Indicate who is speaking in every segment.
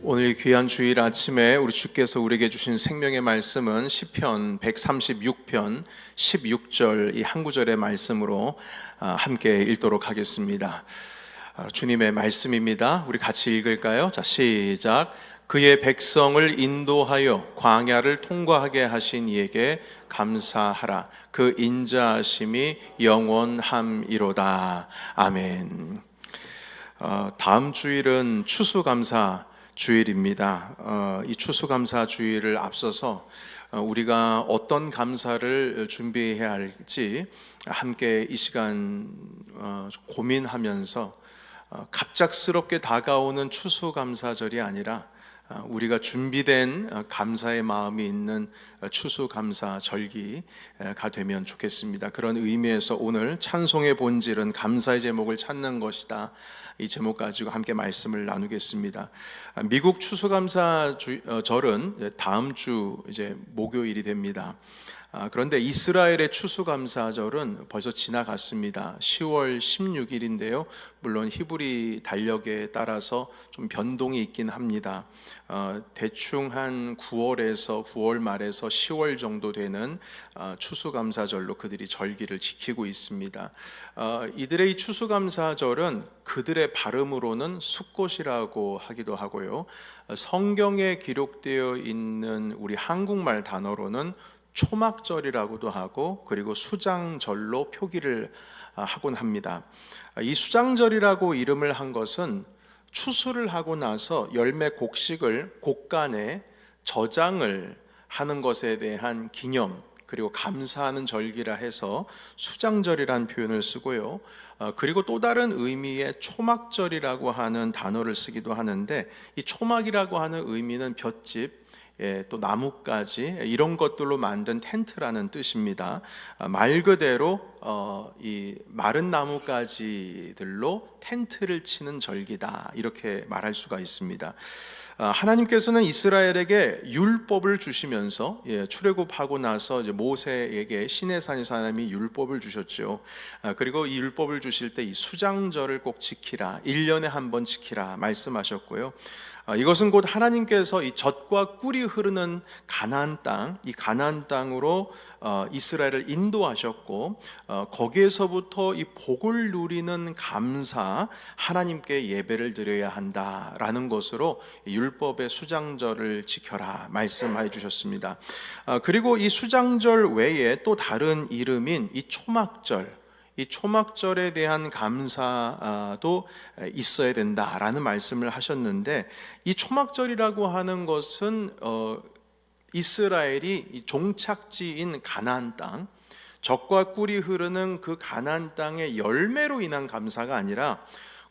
Speaker 1: 오늘 귀한 주일 아침에 우리 주께서 우리에게 주신 생명의 말씀은 시편 136편 16절 이 한 구절의 말씀으로 함께 읽도록 하겠습니다. 주님의 말씀입니다. 우리 같이 읽을까요? 자, 시작. 그의 백성을 인도하여 광야를 통과하게 하신 이에게 감사하라. 그 인자하심이 영원함이로다. 아멘. 다음 주일은 추수감사 주일입니다. 이 추수감사 주일을 앞서서 우리가 어떤 감사를 준비해야 할지 함께 이 시간 고민하면서 갑작스럽게 다가오는 추수감사절이 아니라 우리가 준비된 감사의 마음이 있는 추수감사절기가 되면 좋겠습니다. 그런 의미에서 오늘 찬송의 본질은 감사의 제목을 찾는 것이다. 이 제목 가지고 함께 말씀을 나누겠습니다. 미국 추수감사절은 다음 주 이제 목요일이 됩니다. 그런데 이스라엘의 추수감사절은 벌써 지나갔습니다. 10월 16일인데요. 물론 히브리 달력에 따라서 좀 변동이 있긴 합니다. 대충 한 9월 말에서 10월 정도 되는 추수감사절로 그들이 절기를 지키고 있습니다. 이들의 이 추수감사절은 그들의 발음으로는 숫꽃이라고 하기도 하고요. 성경에 기록되어 있는 우리 한국말 단어로는 초막절이라고도 하고 그리고 수장절로 표기를 하곤 합니다. 이 수장절이라고 이름을 한 것은 추수를 하고 나서 열매 곡식을 곡간에 저장을 하는 것에 대한 기념 그리고 감사하는 절기라 해서 수장절이라는 표현을 쓰고요. 그리고 또 다른 의미의 초막절이라고 하는 단어를 쓰기도 하는데 이 초막이라고 하는 의미는 볏짚 또 나뭇가지 이런 것들로 만든 텐트라는 뜻입니다. 말 그대로 이 마른 나뭇가지들로 텐트를 치는 절기다 이렇게 말할 수가 있습니다. 하나님께서는 이스라엘에게 율법을 주시면서 출애굽하고 나서 이제 모세에게 시내산 사람이 율법을 주셨죠. 그리고 이 율법을 주실 때 이 수장절을 꼭 지키라, 1년에 한 번 지키라 말씀하셨고요. 이것은 곧 하나님께서 이 젖과 꿀이 흐르는 가나안 땅, 이 가나안 땅으로 이스라엘을 인도하셨고 거기에서부터 이 복을 누리는 감사, 하나님께 예배를 드려야 한다라는 것으로 율법의 수장절을 지켜라 말씀해 주셨습니다. 그리고 이 수장절 외에 또 다른 이름인 이 초막절, 이 초막절에 대한 감사도 있어야 된다라는 말씀을 하셨는데 이 초막절이라고 하는 것은 이스라엘이 이 종착지인 가나안 땅, 젖과 꿀이 흐르는 그 가나안 땅의 열매로 인한 감사가 아니라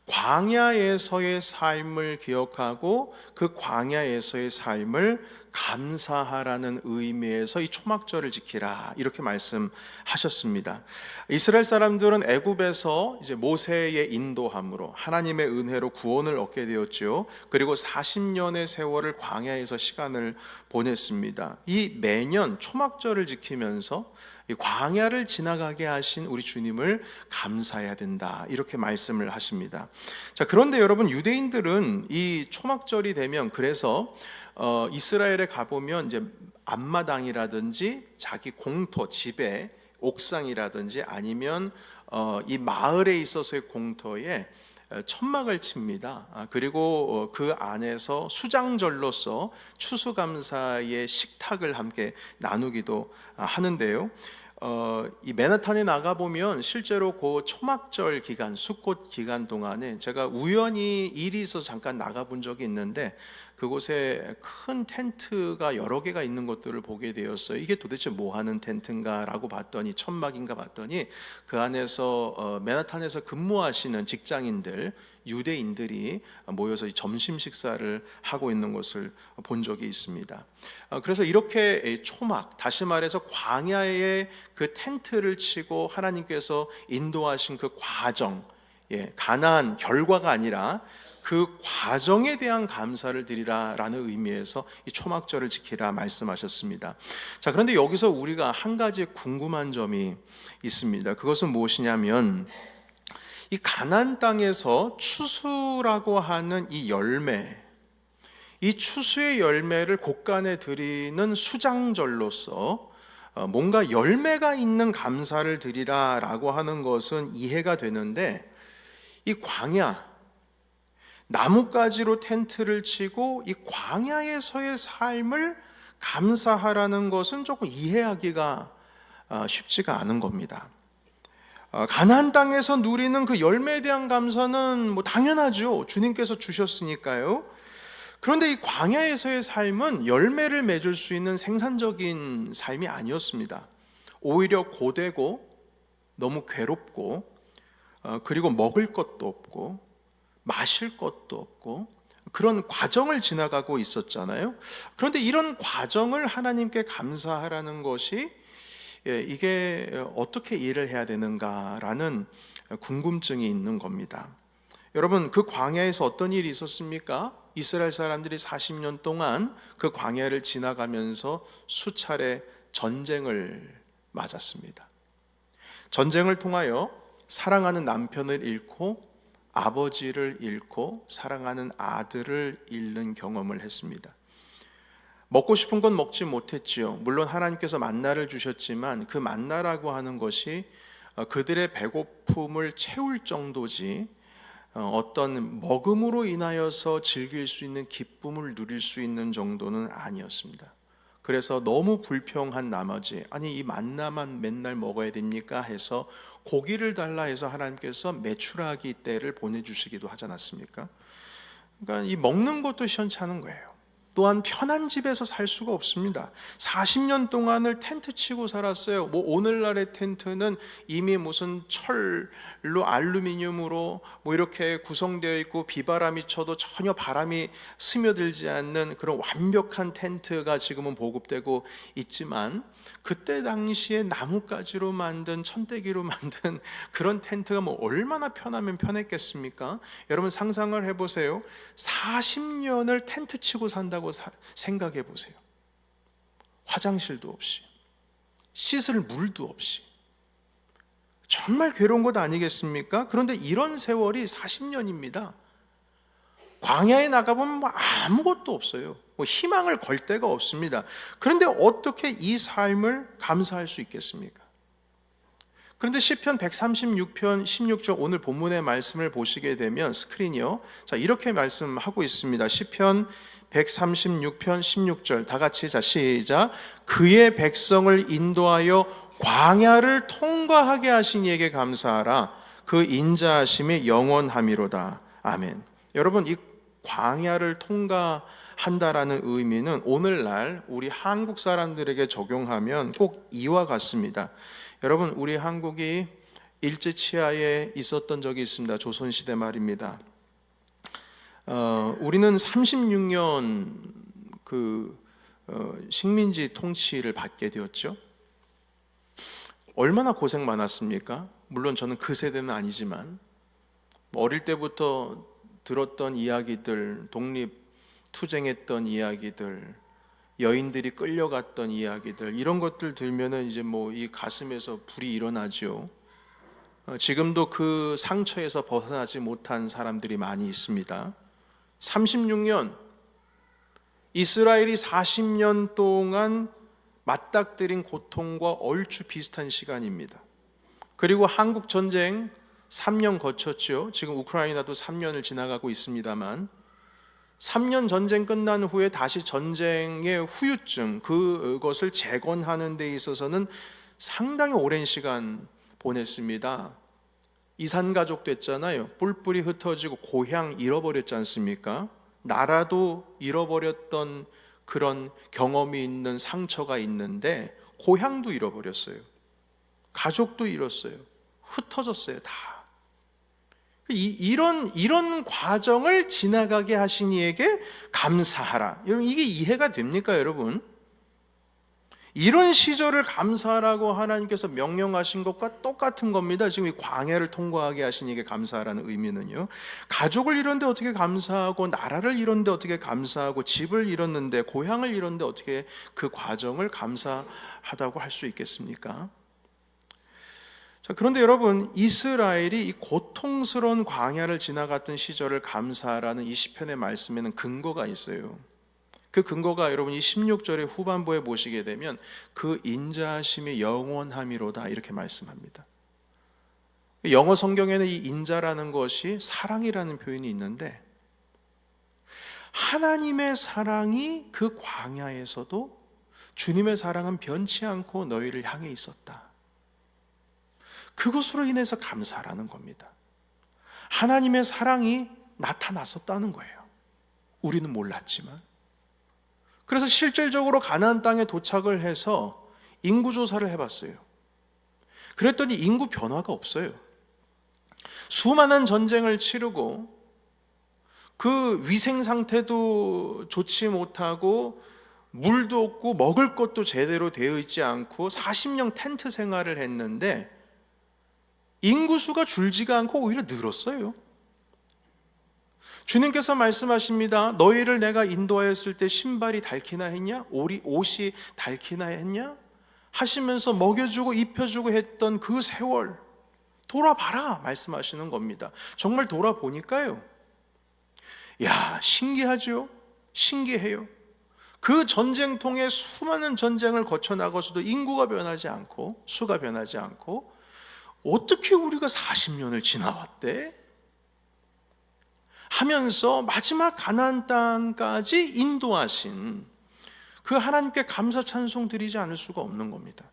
Speaker 1: 광야에서의 삶을 기억하고 그 광야에서의 삶을 감사하라는 의미에서 이 초막절을 지키라 이렇게 말씀하셨습니다. 이스라엘 사람들은 애굽에서 이제 모세의 인도함으로 하나님의 은혜로 구원을 얻게 되었죠. 그리고 40년의 세월을 광야에서 시간을 보냈습니다. 이 매년 초막절을 지키면서 이 광야를 지나가게 하신 우리 주님을 감사해야 된다 이렇게 말씀을 하십니다. 자, 그런데 여러분 유대인들은 이 초막절이 되면 그래서 이스라엘에 가보면 이제 앞마당이라든지 자기 공터 집에 옥상이라든지 아니면 이 마을에 있어서의 공터에 천막을 칩니다. 그리고 그 안에서 수장절로서 추수감사의 식탁을 함께 나누기도 하는데요. 이 맨하탄에 나가보면 실제로 그 초막절 기간, 숫꽃 기간 동안에 제가 우연히 일이 있어서 잠깐 나가본 적이 있는데 그곳에 큰 텐트가 여러 개가 있는 것들을 보게 되었어요. 이게 도대체 뭐 하는 텐트인가 라고 봤더니 천막인가 봤더니 그 안에서 맨하탄에서 근무하시는 직장인들, 유대인들이 모여서 점심 식사를 하고 있는 것을 본 적이 있습니다. 그래서 이렇게 초막, 다시 말해서 광야에 그 텐트를 치고 하나님께서 인도하신 그 과정, 가나안 결과가 아니라 그 과정에 대한 감사를 드리라라는 의미에서 이 초막절을 지키라 말씀하셨습니다. 자, 그런데 여기서 우리가 한 가지 궁금한 점이 있습니다. 그것은 무엇이냐면 이 가나안 땅에서 추수라고 하는 이 열매, 이 추수의 열매를 곳간에 드리는 수장절로서 뭔가 열매가 있는 감사를 드리라라고 하는 것은 이해가 되는데, 이 광야, 나뭇가지로 텐트를 치고 이 광야에서의 삶을 감사하라는 것은 조금 이해하기가 쉽지가 않은 겁니다. 가나안 땅에서 누리는 그 열매에 대한 감사는 뭐 당연하죠. 주님께서 주셨으니까요. 그런데 이 광야에서의 삶은 열매를 맺을 수 있는 생산적인 삶이 아니었습니다. 오히려 고되고 너무 괴롭고, 그리고 먹을 것도 없고 마실 것도 없고 그런 과정을 지나가고 있었잖아요. 그런데 이런 과정을 하나님께 감사하라는 것이, 이게 어떻게 이해를 해야 되는가라는 궁금증이 있는 겁니다. 여러분, 그 광야에서 어떤 일이 있었습니까? 이스라엘 사람들이 40년 동안 그 광야를 지나가면서 수차례 전쟁을 맞았습니다. 전쟁을 통하여 사랑하는 남편을 잃고 아버지를 잃고 사랑하는 아들을 잃는 경험을 했습니다. 먹고 싶은 건 먹지 못했지요. 물론 하나님께서 만나를 주셨지만 그 만나라고 하는 것이 그들의 배고픔을 채울 정도지, 어떤 먹음으로 인하여서 즐길 수 있는 기쁨을 누릴 수 있는 정도는 아니었습니다. 그래서 너무 불평한 나머지, 아니 이 만나만 맨날 먹어야 됩니까 해서 고기를 달라 해서 하나님께서 메추라기 떼를 보내주시기도 하지 않았습니까? 그러니까 이 먹는 것도 시원찮은 거예요. 또한 편한 집에서 살 수가 없습니다. 40년 동안을 텐트 치고 살았어요. 뭐 오늘날의 텐트는 이미 무슨 철로 알루미늄으로 뭐 이렇게 구성되어 있고 비바람이 쳐도 전혀 바람이 스며들지 않는 그런 완벽한 텐트가 지금은 보급되고 있지만, 그때 당시에 나뭇가지로 만든, 천대기로 만든 그런 텐트가 뭐 얼마나 편하면 편했겠습니까? 여러분 상상을 해보세요. 40년을 텐트 치고 산다고 생각해 보세요. 화장실도 없이, 씻을 물도 없이, 정말 괴로운 것 아니겠습니까? 그런데 이런 세월이 40년입니다. 광야에 나가보면 뭐 아무것도 없어요. 뭐 희망을 걸 데가 없습니다. 그런데 어떻게 이 삶을 감사할 수 있겠습니까? 그런데 시편 136편 16절, 오늘 본문의 말씀을 보시게 되면 스크린이요, 자 이렇게 말씀하고 있습니다. 시편 136편 16절, 다 같이, 자 시작. 그의 백성을 인도하여 광야를 통과하게 하신 이에게 감사하라. 그 인자하심이 영원함이로다. 아멘. 여러분, 이 광야를 통과한다라는 의미는 오늘날 우리 한국 사람들에게 적용하면 꼭 이와 같습니다. 여러분, 우리 한국이 일제 치하에 있었던 적이 있습니다. 조선시대 말입니다. 우리는 36년 식민지 통치를 받게 되었죠. 얼마나 고생 많았습니까? 물론 저는 그 세대는 아니지만 어릴 때부터 들었던 이야기들, 독립 투쟁했던 이야기들, 여인들이 끌려갔던 이야기들, 이런 것들 들면은 이제 뭐 이 가슴에서 불이 일어나죠. 지금도 그 상처에서 벗어나지 못한 사람들이 많이 있습니다. 36년, 이스라엘이 40년 동안 맞닥뜨린 고통과 얼추 비슷한 시간입니다. 그리고 한국 전쟁 3년 거쳤죠. 지금 우크라이나도 3년을 지나가고 있습니다만, 3년 전쟁 끝난 후에 다시 전쟁의 후유증, 그것을 재건하는 데 있어서는 상당히 오랜 시간 보냈습니다. 이산가족 됐잖아요. 뿔뿔이 흩어지고 고향 잃어버렸지 않습니까? 나라도 잃어버렸던 그런 경험이 있는 상처가 있는데 고향도 잃어버렸어요. 가족도 잃었어요. 흩어졌어요. 다. 이런 과정을 지나가게 하신 이에게 감사하라. 여러분, 이게 이해가 됩니까, 여러분? 이런 시절을 감사하라고 하나님께서 명령하신 것과 똑같은 겁니다. 지금 이 광야를 통과하게 하신 이에게 감사하라는 의미는요. 가족을 잃었는데 어떻게 감사하고, 나라를 잃었는데 어떻게 감사하고, 집을 잃었는데, 고향을 잃었는데 어떻게 그 과정을 감사하다고 할 수 있겠습니까? 자, 그런데 여러분, 이스라엘이 이 고통스러운 광야를 지나갔던 시절을 감사하라는 이 시편의 말씀에는 근거가 있어요. 그 근거가 여러분 이 16절의 후반부에 보시게 되면 그 인자하심이 영원함이로다 이렇게 말씀합니다. 영어 성경에는 이 인자라는 것이 사랑이라는 표현이 있는데, 하나님의 사랑이 그 광야에서도 주님의 사랑은 변치 않고 너희를 향해 있었다. 그것으로 인해서 감사라는 겁니다. 하나님의 사랑이 나타났었다는 거예요. 우리는 몰랐지만. 그래서 실질적으로 가나안 땅에 도착을 해서 인구조사를 해봤어요. 그랬더니 인구 변화가 없어요. 수많은 전쟁을 치르고 그 위생 상태도 좋지 못하고 물도 없고 먹을 것도 제대로 되어 있지 않고 40년 텐트 생활을 했는데 인구수가 줄지가 않고 오히려 늘었어요. 주님께서 말씀하십니다. 너희를 내가 인도하였을 때 신발이 닳기나 했냐? 옷이 닳기나 했냐? 하시면서 먹여주고 입혀주고 했던 그 세월 돌아봐라 말씀하시는 겁니다. 정말 돌아보니까요, 야, 신기하죠? 신기해요. 그 전쟁통에 수많은 전쟁을 거쳐나가서도 인구가 변하지 않고 수가 변하지 않고 어떻게 우리가 40년을 지나왔대? 하면서 마지막 가나안 땅까지 인도하신 그 하나님께 감사 찬송 드리지 않을 수가 없는 겁니다.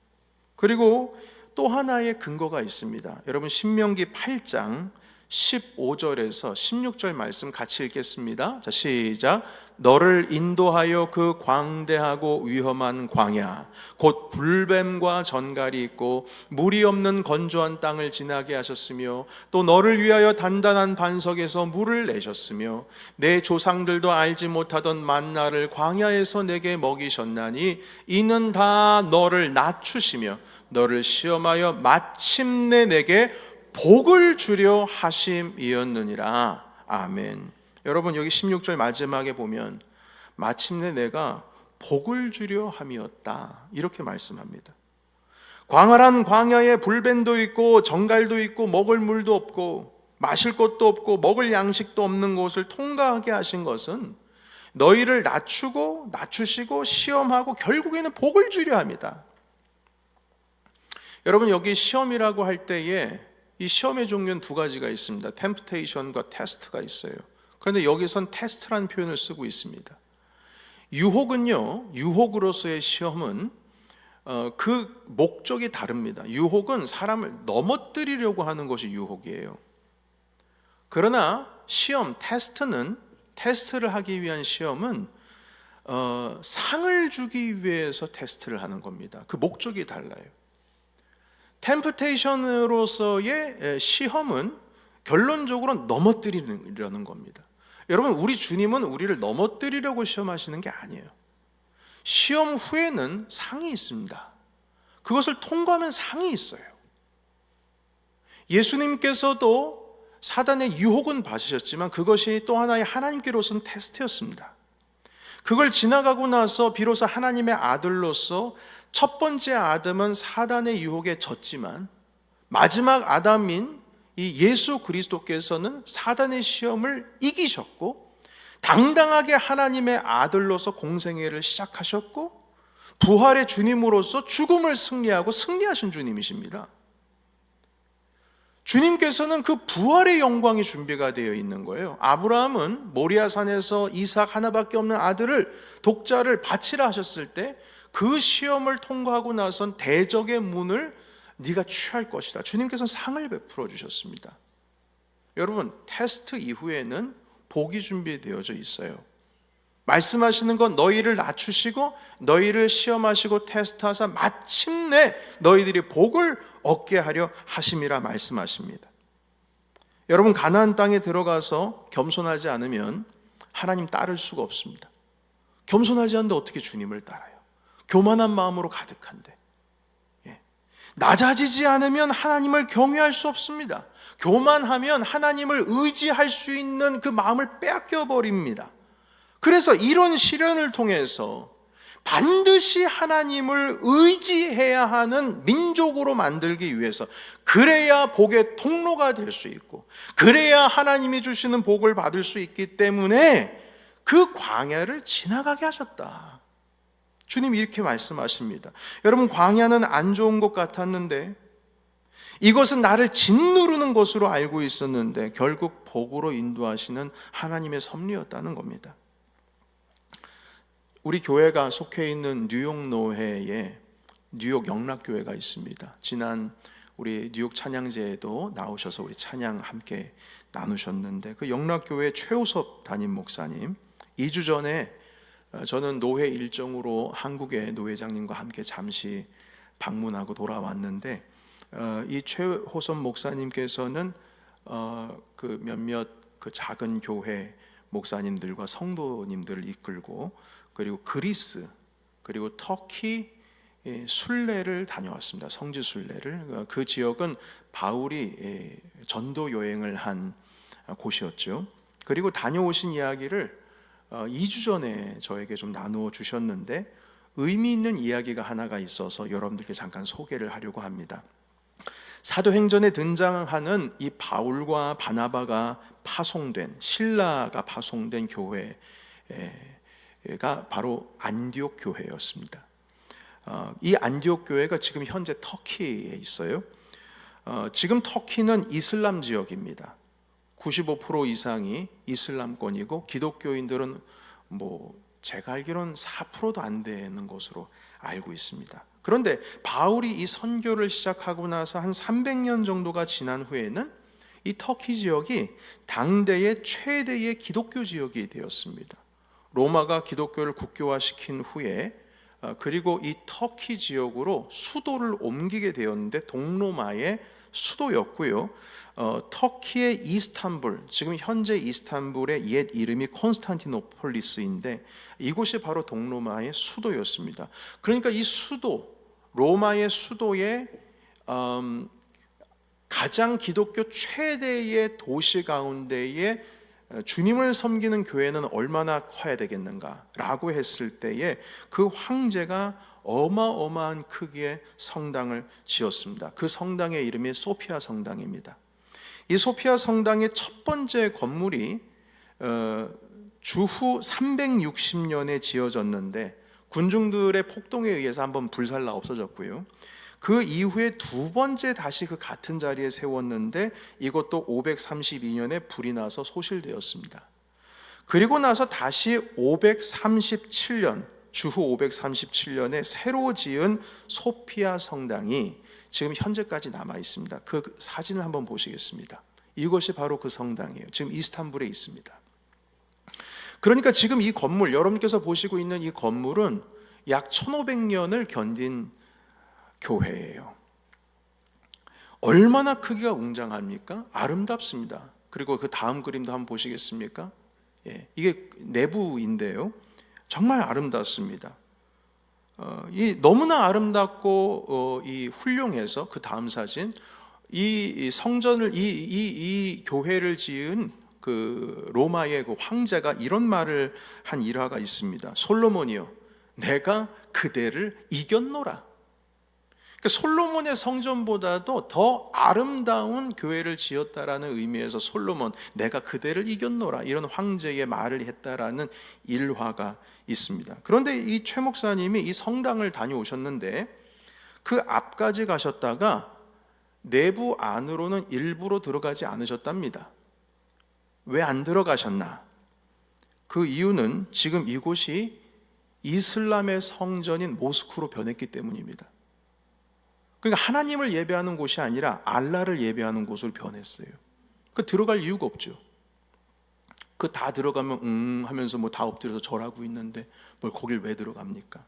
Speaker 1: 그리고 또 하나의 근거가 있습니다. 여러분 신명기 8장 15절에서 16절 말씀 같이 읽겠습니다. 자, 시작. 너를 인도하여 그 광대하고 위험한 광야 곧 불뱀과 전갈이 있고 물이 없는 건조한 땅을 지나게 하셨으며 또 너를 위하여 단단한 반석에서 물을 내셨으며 내 조상들도 알지 못하던 만나를 광야에서 내게 먹이셨나니 이는 다 너를 낮추시며 너를 시험하여 마침내 내게 복을 주려 하심이었느니라. 아멘. 여러분 여기 16절 마지막에 보면 마침내 내가 복을 주려 함이었다 이렇게 말씀합니다. 광활한 광야에 불뱀도 있고 정갈도 있고 먹을 물도 없고 마실 것도 없고 먹을 양식도 없는 곳을 통과하게 하신 것은 너희를 낮추시고 시험하고 결국에는 복을 주려 합니다. 여러분 여기 시험이라고 할 때에 이 시험의 종류는 두 가지가 있습니다. 템프테이션과 테스트가 있어요. 그런데 여기선 테스트라는 표현을 쓰고 있습니다. 유혹으로서의 시험은 그 목적이 다릅니다. 유혹은 사람을 넘어뜨리려고 하는 것이 유혹이에요. 그러나 테스트를 하기 위한 시험은 상을 주기 위해서 테스트를 하는 겁니다. 그 목적이 달라요. 템프테이션으로서의 시험은 결론적으로 넘어뜨리려는 겁니다. 여러분 우리 주님은 우리를 넘어뜨리려고 시험하시는 게 아니에요. 시험 후에는 상이 있습니다. 그것을 통과하면 상이 있어요. 예수님께서도 사단의 유혹은 받으셨지만 그것이 또 하나의 하나님께로서는 테스트였습니다. 그걸 지나가고 나서 비로소 하나님의 아들로서 첫 번째 아담은 사단의 유혹에 졌지만 마지막 아담인 이 예수 그리스도께서는 사단의 시험을 이기셨고 당당하게 하나님의 아들로서 공생애를 시작하셨고 부활의 주님으로서 죽음을 승리하고 승리하신 주님이십니다. 주님께서는 그 부활의 영광이 준비가 되어 있는 거예요. 아브라함은 모리아산에서 이삭 하나밖에 없는 아들을 독자를 바치라 하셨을 때 그 시험을 통과하고 나선 대적의 문을 네가 취할 것이다. 주님께서는 상을 베풀어 주셨습니다. 여러분 테스트 이후에는 복이 준비되어져 있어요. 말씀하시는 건 너희를 낮추시고 너희를 시험하시고 테스트하사 마침내 너희들이 복을 얻게 하려 하심이라 말씀하십니다. 여러분 가나안 땅에 들어가서 겸손하지 않으면 하나님 따를 수가 없습니다. 겸손하지 않는데 어떻게 주님을 따라요? 교만한 마음으로 가득한데 낮아지지 않으면 하나님을 경외할 수 없습니다. 교만하면 하나님을 의지할 수 있는 그 마음을 빼앗겨 버립니다. 그래서 이런 시련을 통해서 반드시 하나님을 의지해야 하는 민족으로 만들기 위해서, 그래야 복의 통로가 될 수 있고, 그래야 하나님이 주시는 복을 받을 수 있기 때문에 그 광야를 지나가게 하셨다. 주님이 이렇게 말씀하십니다. 여러분, 광야는 안 좋은 것 같았는데, 이것은 나를 짓누르는 것으로 알고 있었는데 결국 복으로 인도하시는 하나님의 섭리였다는 겁니다. 우리 교회가 속해 있는 뉴욕 노회에 뉴욕 영락교회가 있습니다. 지난 우리 뉴욕 찬양제에도 나오셔서 우리 찬양 함께 나누셨는데, 그 영락교회 최우섭 담임 목사님, 2주 전에 저는 노회 일정으로 한국의 노회장님과 함께 잠시 방문하고 돌아왔는데, 이 최호섭 목사님께서는 그 몇몇 그 작은 교회 목사님들과 성도님들을 이끌고, 그리고 그리스, 그리고 터키 순례를 다녀왔습니다. 성지 순례를. 그 지역은 바울이 전도 여행을 한 곳이었죠. 그리고 다녀오신 이야기를 2주 전에 저에게 좀 나누어 주셨는데, 의미 있는 이야기가 하나가 있어서 여러분들께 잠깐 소개를 하려고 합니다. 사도행전에 등장하는 이 바울과 바나바가 파송된, 신라가 파송된 교회가 바로 안디옥 교회였습니다. 이 안디옥 교회가 지금 현재 터키에 있어요. 지금 터키는 이슬람 지역입니다. 95% 이상이 이슬람권이고, 기독교인들은 제가 알기로는 4%도 안 되는 것으로 알고 있습니다. 그런데 바울이 이 선교를 시작하고 나서 한 300년 정도가 지난 후에는 이 터키 지역이 당대의 최대의 기독교 지역이 되었습니다. 로마가 기독교를 국교화시킨 후에 그리고 이 터키 지역으로 수도를 옮기게 되었는데, 동로마의 수도였고요. 터키의 이스탄불, 지금 현재 이스탄불의 옛 이름이 콘스탄티노폴리스인데, 이곳이 바로 동로마의 수도였습니다. 그러니까 이 수도, 로마의 수도에 가장 기독교 최대의 도시 가운데에 주님을 섬기는 교회는 얼마나 커야 되겠는가 라고 했을 때에, 그 황제가 어마어마한 크기의 성당을 지었습니다. 그 성당의 이름이 소피아 성당입니다. 이 소피아 성당의 첫 번째 건물이 주후 360년에 지어졌는데, 군중들의 폭동에 의해서 한번 불살라 없어졌고요. 그 이후에 두 번째 다시 그 같은 자리에 세웠는데, 이것도 532년에 불이 나서 소실되었습니다. 그리고 나서 다시 537년, 주후 537년에 새로 지은 소피아 성당이 지금 현재까지 남아 있습니다. 그 사진을 한번 보시겠습니다. 이것이 바로 그 성당이에요. 지금 이스탄불에 있습니다. 그러니까 지금 이 건물, 여러분께서 보시고 있는 이 건물은 약 1500년을 견딘 교회예요. 얼마나 크기가 웅장합니까? 아름답습니다. 그리고 그 다음 그림도 한번 보시겠습니까? 이게 내부인데요, 정말 아름답습니다. 이 너무나 아름답고 이 훌륭해서, 그 다음 사진, 이 성전을 이 교회를 지은 그 로마의 그 황제가 이런 말을 한 일화가 있습니다. 솔로몬이요, 내가 그대를 이겼노라. 그러니까 솔로몬의 성전보다도 더 아름다운 교회를 지었다라는 의미에서 솔로몬, 내가 그대를 이겼노라, 이런 황제의 말을 했다라는 일화가 있습니다. 그런데 이 최 목사님이 이 성당을 다녀오셨는데, 그 앞까지 가셨다가 내부 안으로는 일부러 들어가지 않으셨답니다. 왜 안 들어가셨나? 그 이유는 지금 이곳이 이슬람의 성전인 모스크로 변했기 때문입니다. 그러니까 하나님을 예배하는 곳이 아니라 알라를 예배하는 곳으로 변했어요. 그 들어갈 이유가 없죠. 그 다 들어가면 하면서 다 엎드려서 절하고 있는데 뭘 거길 왜 들어갑니까?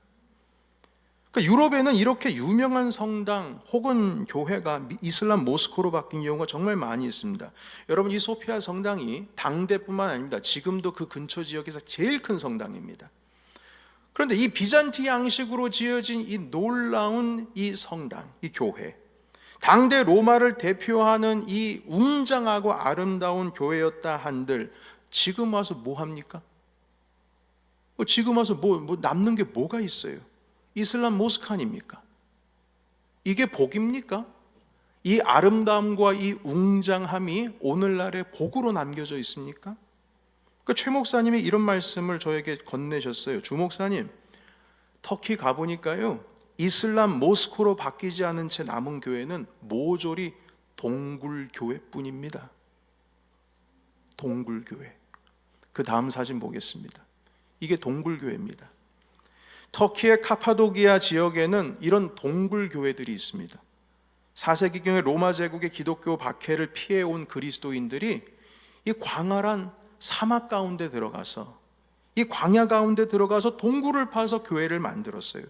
Speaker 1: 그러니까 유럽에는 이렇게 유명한 성당 혹은 교회가 이슬람 모스크로 바뀐 경우가 정말 많이 있습니다. 여러분, 이 소피아 성당이 당대뿐만 아닙니다. 지금도 그 근처 지역에서 제일 큰 성당입니다. 그런데 이 비잔티 양식으로 지어진 이 놀라운 이 성당, 이 교회, 당대 로마를 대표하는 이 웅장하고 아름다운 교회였다 한들, 지금 와서 뭐 합니까? 지금 와서 뭐 남는 게 뭐가 있어요? 이슬람 모스크 아닙니까? 이게 복입니까? 이 아름다움과 이 웅장함이 오늘날의 복으로 남겨져 있습니까? 최 목사님이 이런 말씀을 저에게 건네셨어요. 주 목사님, 터키 가보니까요, 이슬람 모스크로 바뀌지 않은 채 남은 교회는 모조리 동굴교회뿐입니다. 동굴교회. 그 다음 사진 보겠습니다. 이게 동굴교회입니다. 터키의 카파도기아 지역에는 이런 동굴교회들이 있습니다. 4세기경의 로마 제국의 기독교 박해를 피해온 그리스도인들이 이 광활한 사막 가운데 들어가서, 이 광야 가운데 들어가서 동굴을 파서 교회를 만들었어요.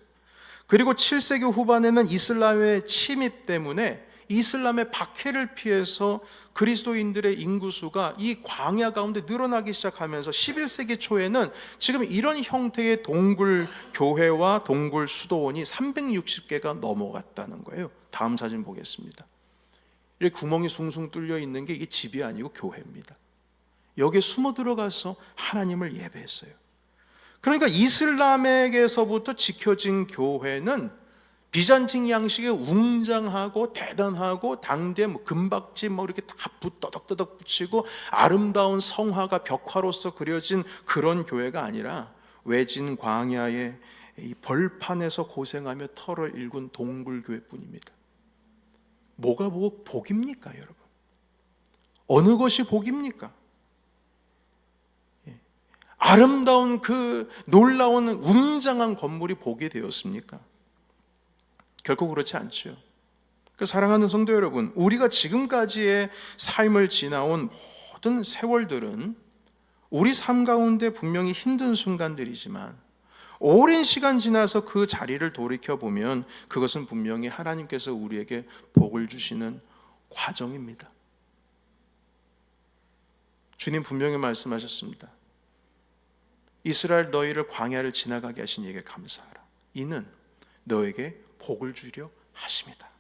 Speaker 1: 그리고 7세기 후반에는 이슬람의 침입 때문에 이슬람의 박해를 피해서 그리스도인들의 인구수가 이 광야 가운데 늘어나기 시작하면서 11세기 초에는 지금 이런 형태의 동굴 교회와 동굴 수도원이 360개가 넘어갔다는 거예요. 다음 사진 보겠습니다. 이렇게 구멍이 숭숭 뚫려 있는 게 이게 집이 아니고 교회입니다. 여기에 숨어 들어가서 하나님을 예배했어요. 그러니까 이슬람에게서부터 지켜진 교회는 비잔틴 양식의 웅장하고 대단하고 당대 금박지 이렇게 다 떠덕떠덕 붙이고 아름다운 성화가 벽화로서 그려진 그런 교회가 아니라 외진 광야의 이 벌판에서 고생하며 털을 일군 동굴 교회뿐입니다. 뭐가 복입니까, 여러분? 어느 것이 복입니까? 아름다운 그 놀라운 웅장한 건물이 복이 되었습니까? 결코 그렇지 않죠. 사랑하는 성도 여러분, 우리가 지금까지의 삶을 지나온 모든 세월들은 우리 삶 가운데 분명히 힘든 순간들이지만 오랜 시간 지나서 그 자리를 돌이켜보면 그것은 분명히 하나님께서 우리에게 복을 주시는 과정입니다. 주님 분명히 말씀하셨습니다. 이스라엘 너희를 광야를 지나가게 하신 이에게 감사하라. 이는 너에게 복을 주려 하십니다.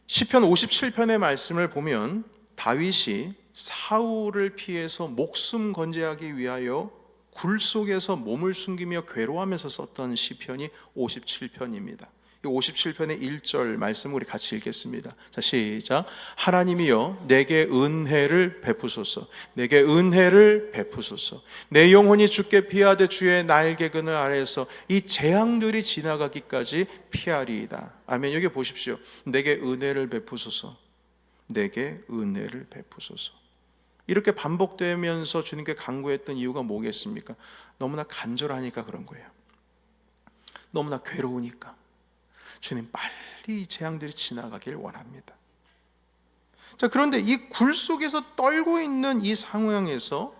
Speaker 1: 시편 57편의 말씀을 보면 다윗이 사울을 피해서 목숨 건재하기 위하여 굴 속에서 몸을 숨기며 괴로워하면서 썼던 시편이 57편입니다. 이 57편의 1절 말씀 우리 같이 읽겠습니다. 자, 시작. 하나님이여 내게 은혜를 베푸소서. 내게 은혜를 베푸소서. 내 영혼이 주께 피하되 주의 날개그늘 아래에서 이 재앙들이 지나가기까지 피하리이다. 아멘. 여기 보십시오. 내게 은혜를 베푸소서. 내게 은혜를 베푸소서. 이렇게 반복되면서 주님께 간구했던 이유가 뭐겠습니까? 너무나 간절하니까 그런 거예요. 너무나 괴로우니까. 주님 빨리 이 재앙들이 지나가길 원합니다. 자, 그런데 이 굴 속에서 떨고 있는 이 상황에서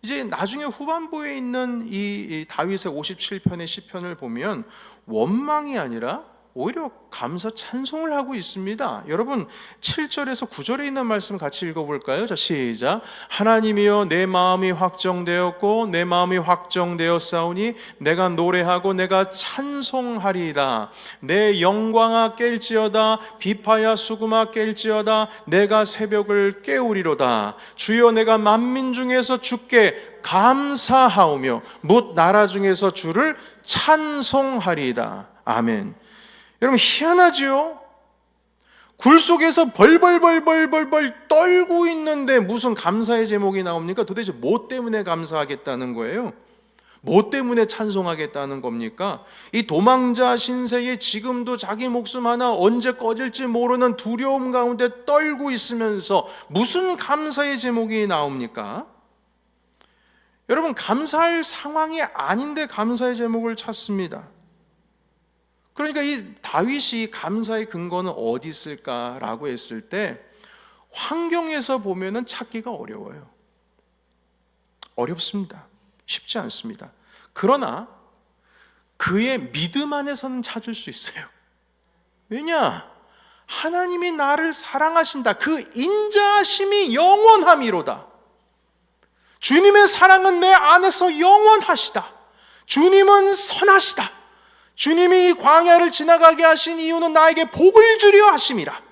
Speaker 1: 이제 나중에 후반부에 있는 이 다윗의 57편의 시편을 보면 원망이 아니라 오히려 감사 찬송을 하고 있습니다. 여러분 7절에서 9절에 있는 말씀 같이 읽어볼까요? 자, 시작. 하나님이여 내 마음이 확정되었고 내 마음이 확정되었사오니 내가 노래하고 내가 찬송하리이다. 내 영광아 깰지어다. 비파야 수금아 깰지어다. 내가 새벽을 깨우리로다. 주여 내가 만민 중에서 주께 감사하오며 뭇 나라 중에서 주를 찬송하리이다. 아멘. 여러분 희한하지요? 굴 속에서 벌벌 떨고 있는데 무슨 감사의 제목이 나옵니까? 도대체 뭐 때문에 감사하겠다는 거예요? 뭐 때문에 찬송하겠다는 겁니까? 이 도망자 신세에 지금도 자기 목숨 하나 언제 꺼질지 모르는 두려움 가운데 떨고 있으면서 무슨 감사의 제목이 나옵니까? 여러분 감사할 상황이 아닌데 감사의 제목을 찾습니다. 그러니까 이 다윗이 감사의 근거는 어디 있을까라고 했을 때 환경에서 보면은 찾기가 어려워요. 어렵습니다. 쉽지 않습니다. 그러나 그의 믿음 안에서는 찾을 수 있어요. 왜냐? 하나님이 나를 사랑하신다. 그 인자하심이 영원함이로다. 주님의 사랑은 내 안에서 영원하시다. 주님은 선하시다. 주님이 이 광야를 지나가게 하신 이유는 나에게 복을 주려 하심이라.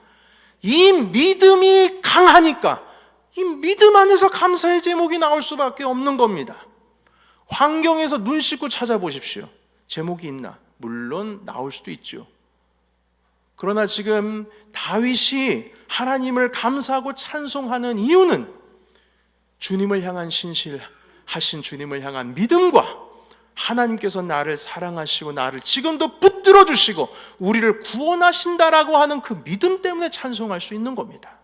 Speaker 1: 이 믿음이 강하니까 이 믿음 안에서 감사의 제목이 나올 수밖에 없는 겁니다. 환경에서 눈 씻고 찾아보십시오. 제목이 있나? 물론 나올 수도 있죠. 그러나 지금 다윗이 하나님을 감사하고 찬송하는 이유는 주님을 향한 신실하신 주님을 향한 믿음과 하나님께서 나를 사랑하시고 나를 지금도 붙들어 주시고 우리를 구원하신다라고 하는 그 믿음 때문에 찬송할 수 있는 겁니다.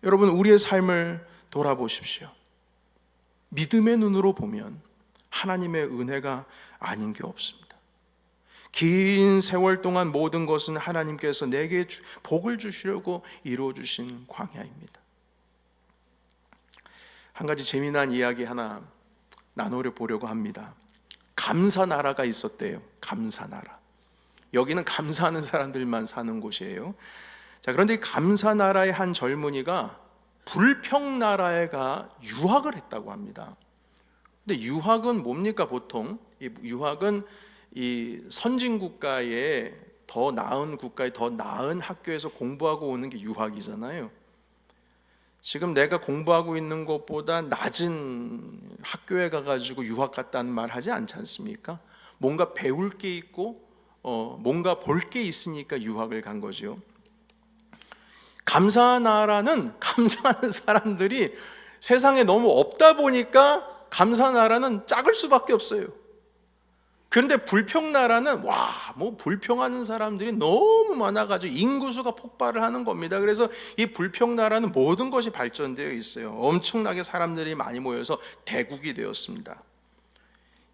Speaker 1: 여러분, 우리의 삶을 돌아보십시오. 믿음의 눈으로 보면 하나님의 은혜가 아닌 게 없습니다. 긴 세월 동안 모든 것은 하나님께서 내게 복을 주시려고 이루어 주신 광야입니다. 한 가지 재미난 이야기 하나 나누려 보려고 합니다. 감사나라가 있었대요. 감사나라. 여기는 감사하는 사람들만 사는 곳이에요. 자, 그런데 이 감사나라의 한 젊은이가 불평나라에 가 유학을 했다고 합니다. 근데 유학은 뭡니까? 보통 이 유학은 이 선진국가에 더 나은 국가에 더 나은 학교에서 공부하고 오는 게 유학이잖아요. 지금 내가 공부하고 있는 것보다 낮은 학교에 가가지고 유학 갔다는 말 하지 않지 않습니까? 뭔가 배울 게 있고 뭔가 볼 게 있으니까 유학을 간 거죠. 감사나라는 감사하는 사람들이 세상에 너무 없다 보니까 감사나라는 작을 수밖에 없어요. 그런데 불평나라는 불평하는 사람들이 너무 많아가지고 인구수가 폭발을 하는 겁니다. 그래서 이 불평나라는 모든 것이 발전되어 있어요. 엄청나게 사람들이 많이 모여서 대국이 되었습니다.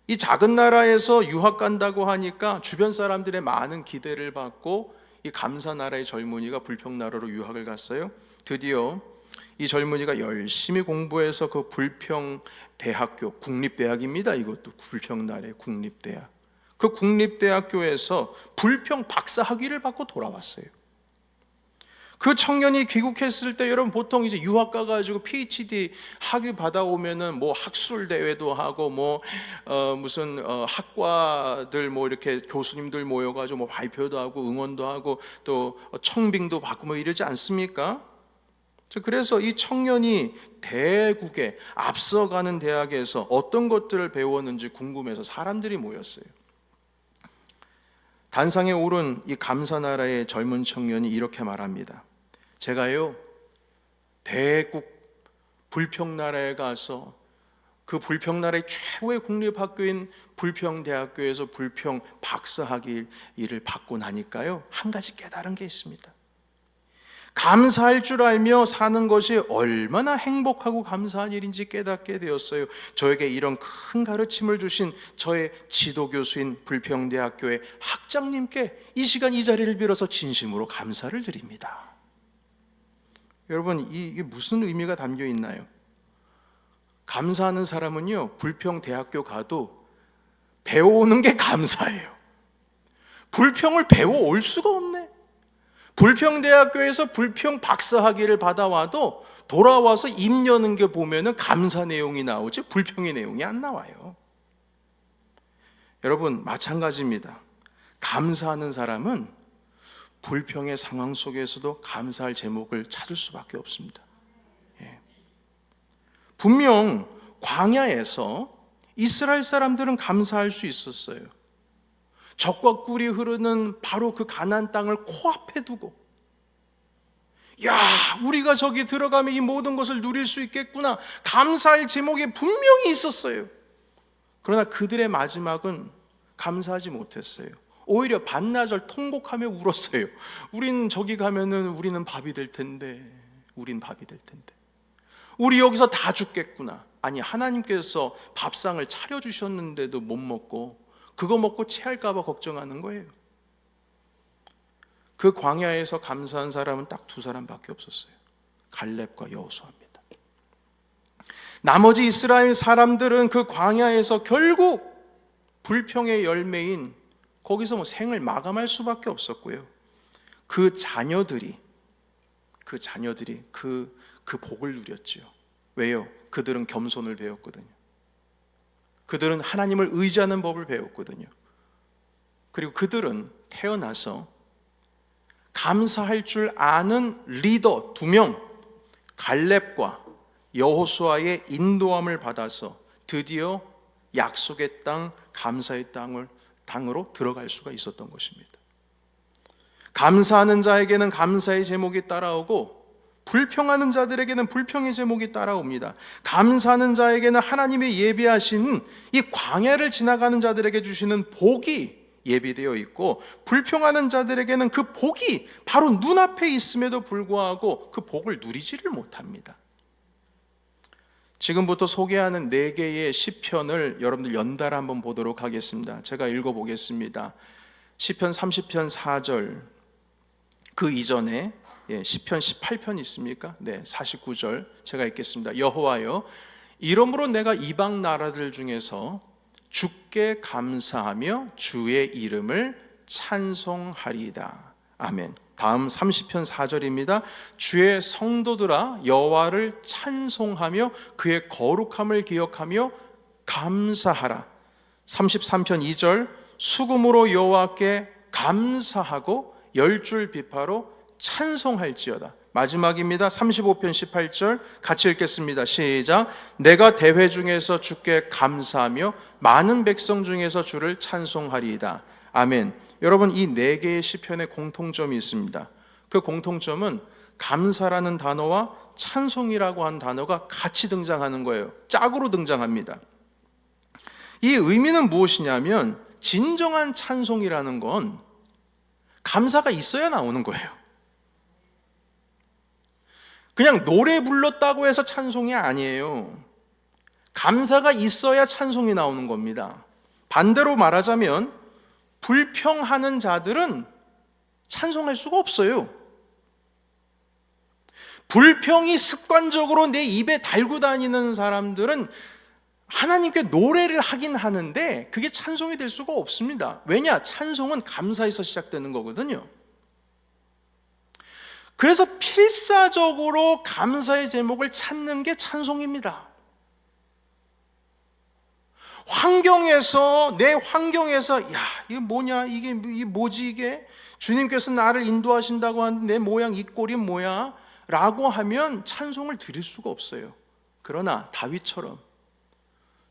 Speaker 1: 이 작은 나라에서 유학 간다고 하니까 주변 사람들의 많은 기대를 받고 이 감사나라의 젊은이가 불평나라로 유학을 갔어요. 드디어 이 젊은이가 열심히 공부해서 그 불평대학교, 국립대학입니다. 이것도 불평나라의 국립대학. 그 국립대학교에서 불평 박사 학위를 받고 돌아왔어요. 그 청년이 귀국했을 때 여러분 보통 이제 유학 가가지고 PhD 학위 받아오면은 뭐 학술 대회도 하고 무슨 학과들 이렇게 교수님들 모여가지고 뭐 발표도 하고 응원도 하고 또 청빙도 받고 이러지 않습니까? 그래서 이 청년이 대국에 앞서가는 대학에서 어떤 것들을 배웠는지 궁금해서 사람들이 모였어요. 단상에 오른 이 감사나라의 젊은 청년이 이렇게 말합니다. 제가요 대국 불평나라에 가서 그 불평나라의 최고의 국립학교인 불평대학교에서 불평 박사학위를 받고 나니까요 한 가지 깨달은 게 있습니다. 감사할 줄 알며 사는 것이 얼마나 행복하고 감사한 일인지 깨닫게 되었어요. 저에게 이런 큰 가르침을 주신 저의 지도교수인 불평대학교의 학장님께 이 시간 이 자리를 빌어서 진심으로 감사를 드립니다. 여러분, 이게 무슨 의미가 담겨 있나요? 감사하는 사람은요 불평대학교 가도 배워오는 게 감사해요. 불평을 배워올 수가 없네. 불평대학교에서 불평 박사학위를 받아와도 돌아와서 입 여는 게 보면은 감사 내용이 나오지 불평의 내용이 안 나와요. 여러분, 마찬가지입니다. 감사하는 사람은 불평의 상황 속에서도 감사할 제목을 찾을 수밖에 없습니다. 분명 광야에서 이스라엘 사람들은 감사할 수 있었어요. 젖과 꿀이 흐르는 바로 그 가나안 땅을 코앞에 두고 우리가 저기 들어가면 이 모든 것을 누릴 수 있겠구나 감사할 제목이 분명히 있었어요. 그러나 그들의 마지막은 감사하지 못했어요. 오히려 반나절 통곡하며 울었어요. 우린 저기 가면은 우리는 밥이 될 텐데 우리 여기서 다 죽겠구나. 아니, 하나님께서 밥상을 차려주셨는데도 못 먹고 그거 먹고 체할까 봐 걱정하는 거예요. 그 광야에서 감사한 사람은 딱 두 사람밖에 없었어요. 갈렙과 여호수아입니다. 나머지 이스라엘 사람들은 그 광야에서 결국 불평의 열매인 거기서 생을 마감할 수밖에 없었고요. 그 자녀들이 그 복을 누렸지요. 왜요? 그들은 겸손을 배웠거든요. 그들은 하나님을 의지하는 법을 배웠거든요. 그리고 그들은 태어나서 감사할 줄 아는 리더 2명, 갈렙과 여호수아의 인도함을 받아서 드디어 약속의 땅, 감사의 땅으로 들어갈 수가 있었던 것입니다. 감사하는 자에게는 감사의 제목이 따라오고 불평하는 자들에게는 불평의 제목이 따라옵니다. 감사하는 자에게는 하나님이 예비하신 이 광야를 지나가는 자들에게 주시는 복이 예비되어 있고, 불평하는 자들에게는 그 복이 바로 눈앞에 있음에도 불구하고 그 복을 누리지를 못합니다. 지금부터 소개하는 4개의 시편을 여러분들 연달아 한번 보도록 하겠습니다. 제가 읽어보겠습니다. 시편 30편 4절, 그 이전에 시편 18편 있습니까? 네, 49절 제가 읽겠습니다. 여호와여, 이러므로 내가 이방 나라들 중에서 주께 감사하며 주의 이름을 찬송하리이다. 아멘. 다음 30편 4절입니다. 주의 성도들아, 여호와를 찬송하며 그의 거룩함을 기억하며 감사하라. 33편 2절, 수금으로 여호와께 감사하고 10줄 비파로 찬송할지어다. 마지막입니다. 35편 18절 같이 읽겠습니다. 시작. 내가 대회 중에서 주께 감사하며 많은 백성 중에서 주를 찬송하리이다. 아멘. 여러분, 이 4개의 시편에 공통점이 있습니다. 그 공통점은 감사라는 단어와 찬송이라고 하는 단어가 같이 등장하는 거예요. 짝으로 등장합니다. 이 의미는 무엇이냐면, 진정한 찬송이라는 건 감사가 있어야 나오는 거예요. 그냥 노래 불렀다고 해서 찬송이 아니에요. 감사가 있어야 찬송이 나오는 겁니다. 반대로 말하자면 불평하는 자들은 찬송할 수가 없어요. 불평이 습관적으로 내 입에 달고 다니는 사람들은 하나님께 노래를 하긴 하는데 그게 찬송이 될 수가 없습니다. 왜냐? 찬송은 감사에서 시작되는 거거든요. 그래서 필사적으로 감사의 제목을 찾는 게 찬송입니다. 내 환경에서 야, 이게 뭐냐, 이게 뭐지, 이게 주님께서 나를 인도하신다고 하는데 내 모양 이 꼴이 뭐야? 라고 하면 찬송을 드릴 수가 없어요. 그러나 다윗처럼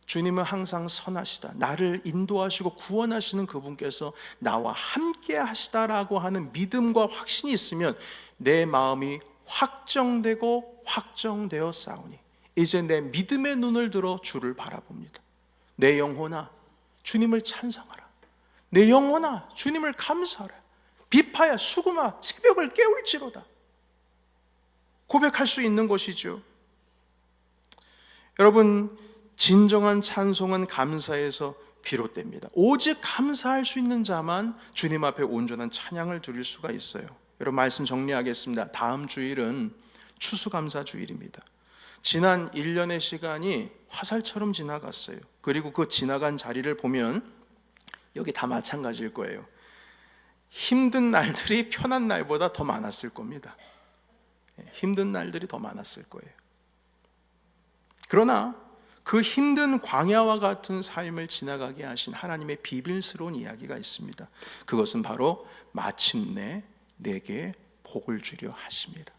Speaker 1: 주님은 항상 선하시다, 나를 인도하시고 구원하시는 그분께서 나와 함께 하시다라고 하는 믿음과 확신이 있으면 내 마음이 확정되어 싸우니 이제 내 믿음의 눈을 들어 주를 바라봅니다. 내 영혼아, 주님을 찬송하라. 내 영혼아, 주님을 감사하라. 비파야, 수금아, 새벽을 깨울지로다. 고백할 수 있는 것이죠. 여러분, 진정한 찬송은 감사에서 비롯됩니다. 오직 감사할 수 있는 자만 주님 앞에 온전한 찬양을 드릴 수가 있어요. 여러분, 말씀 정리하겠습니다. 다음 주일은 추수감사 주일입니다. 지난 1년의 시간이 화살처럼 지나갔어요. 그리고 그 지나간 자리를 보면 여기 다 마찬가지일 거예요. 힘든 날들이 편한 날보다 더 많았을 겁니다. 힘든 날들이 더 많았을 거예요. 그러나 그 힘든 광야와 같은 삶을 지나가게 하신 하나님의 비밀스러운 이야기가 있습니다. 그것은 바로 마침내 내게 복을 주려 하심이라.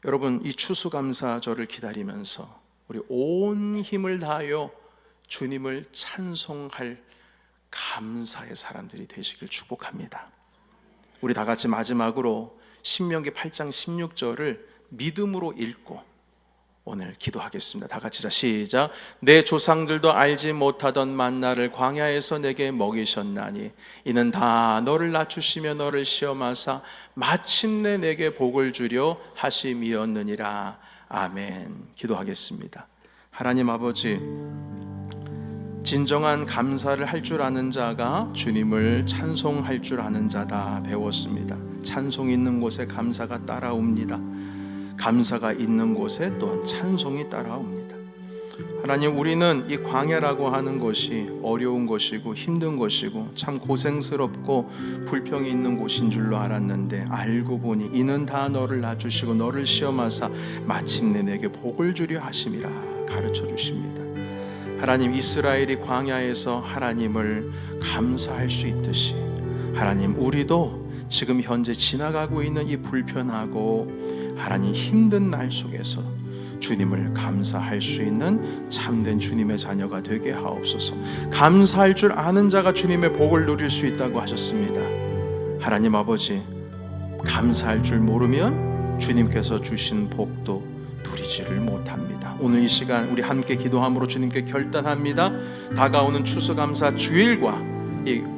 Speaker 1: 여러분, 이 추수감사절을 기다리면서 우리 온 힘을 다하여 주님을 찬송할 감사의 사람들이 되시길 축복합니다. 우리 다 같이 마지막으로 신명기 8장 16절을 믿음으로 읽고 오늘 기도하겠습니다. 다 같이 시작. 내 조상들도 알지 못하던 만나를 광야에서 내게 먹이셨나니 이는 다 너를 낮추시며 너를 시험하사 마침내 내게 복을 주려 하심이었느니라. 아멘. 기도하겠습니다. 하나님 아버지, 진정한 감사를 할 줄 아는 자가 주님을 찬송할 줄 아는 자다 배웠습니다. 찬송이 있는 곳에 감사가 따라옵니다. 감사가 있는 곳에 또한 찬송이 따라옵니다. 하나님, 우리는 이 광야라고 하는 것이 어려운 것이고 힘든 것이고 참 고생스럽고 불평이 있는 곳인 줄로 알았는데 알고 보니 이는 다 너를 낮추시고 너를 시험하사 마침내 내게 복을 주려 하심이라 가르쳐 주십니다. 하나님, 이스라엘이 광야에서 하나님을 감사할 수 있듯이 하나님, 우리도 지금 현재 지나가고 있는 이 불편하고 하나님 힘든 날 속에서 주님을 감사할 수 있는 참된 주님의 자녀가 되게 하옵소서. 감사할 줄 아는 자가 주님의 복을 누릴 수 있다고 하셨습니다. 하나님 아버지, 감사할 줄 모르면 주님께서 주신 복도 누리지를 못합니다. 오늘 이 시간 우리 함께 기도함으로 주님께 결단합니다. 다가오는 추수감사 주일과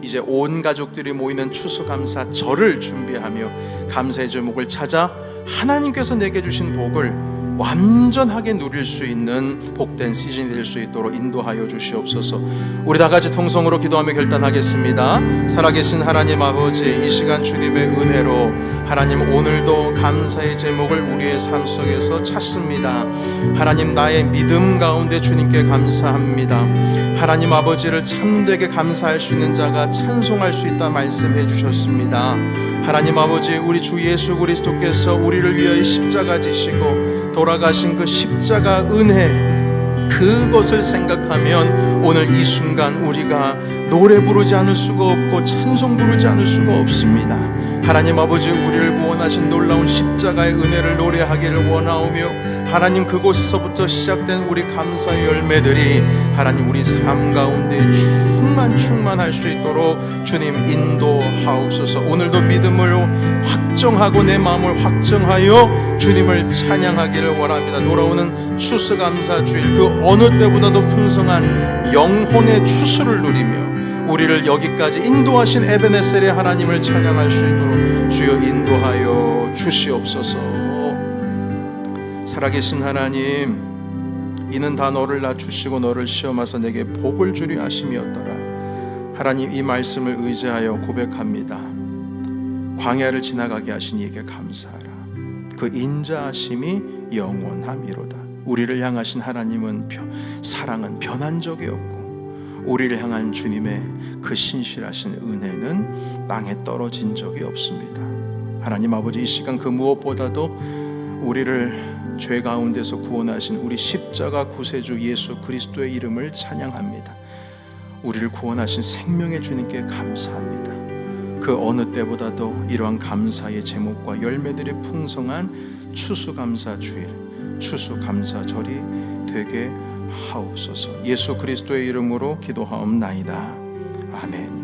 Speaker 1: 이제 온 가족들이 모이는 추수감사절을 준비하며 감사의 제목을 찾아 하나님께서 내게 주신 복을 완전하게 누릴 수 있는 복된 시즌이 될 수 있도록 인도하여 주시옵소서. 우리 다 같이 통성으로 기도하며 결단하겠습니다. 살아계신 하나님 아버지, 이 시간 주님의 은혜로 하나님 오늘도 감사의 제목을 우리의 삶 속에서 찾습니다. 하나님, 나의 믿음 가운데 주님께 감사합니다. 하나님 아버지를 참되게 감사할 수 있는 자가 찬송할 수 있다 말씀해 주셨습니다. 하나님 아버지, 우리 주 예수 그리스도께서 우리를 위하여 십자가 지시고 돌아가신 그 십자가 은혜, 그것을 생각하면 오늘 이 순간 우리가 노래 부르지 않을 수가 없고 찬송 부르지 않을 수가 없습니다. 하나님 아버지, 우리를 구원하신 놀라운 십자가의 은혜를 노래하기를 원하오며 하나님, 그곳에서부터 시작된 우리 감사의 열매들이 하나님 우리 삶 가운데 충만할 수 있도록 주님 인도하옵소서. 오늘도 믿음으로 확정하고 내 마음을 확정하여 주님을 찬양하기를 원합니다. 돌아오는 추수감사주일, 그 어느 때보다도 풍성한 영혼의 추수를 누리며 우리를 여기까지 인도하신 에베네셀의 하나님을 찬양할 수 있도록 주여 인도하여 주시옵소서. 살아계신 하나님, 이는 다 너를 낮추시고 너를 시험하사 내게 복을 주려 하심이었더라. 하나님, 이 말씀을 의지하여 고백합니다. 광야를 지나가게 하신 이에게 감사하라. 그 인자하심이 영원함이로다. 우리를 향하신 하나님은 사랑은 변한 적이 없고 우리를 향한 주님의 그 신실하신 은혜는 땅에 떨어진 적이 없습니다. 하나님 아버지, 이 시간 그 무엇보다도 우리를 죄 가운데서 구원하신 우리 십자가 구세주 예수 그리스도의 이름을 찬양합니다. 우리를 구원하신 생명의 주님께 감사합니다. 그 어느 때보다도 이러한 감사의 제목과 열매들이 풍성한 추수감사주일, 추수감사절이 되게 하옵소서. 예수 그리스도의 이름으로 기도하옵나이다. 아멘.